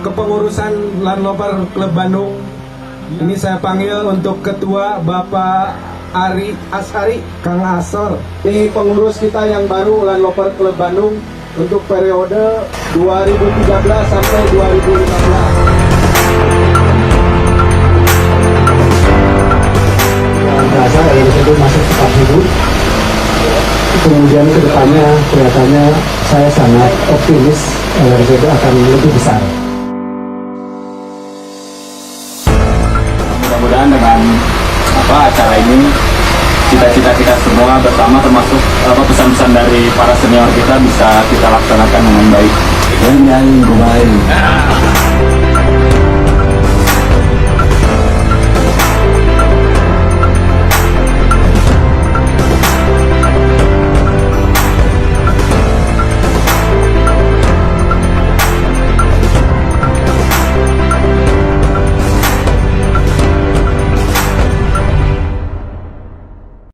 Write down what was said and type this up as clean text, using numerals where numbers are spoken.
kepengurusan Landloper Klub Bandung. Ini saya panggil untuk Ketua Bapak Ari Ashari, Kang Asor. Ini pengurus kita yang baru Landloper Klub Bandung untuk periode 2013 sampai 2015. Merasa itu masuk tetap hidup. Kemudian kedepannya kelihatannya saya sangat optimis RSID akan lebih besar. Mudah-mudahan dengan acara ini cita-cita kita semua bersama termasuk pesan-pesan dari para senior kita bisa kita laksanakan dengan baik. Dan yang baik.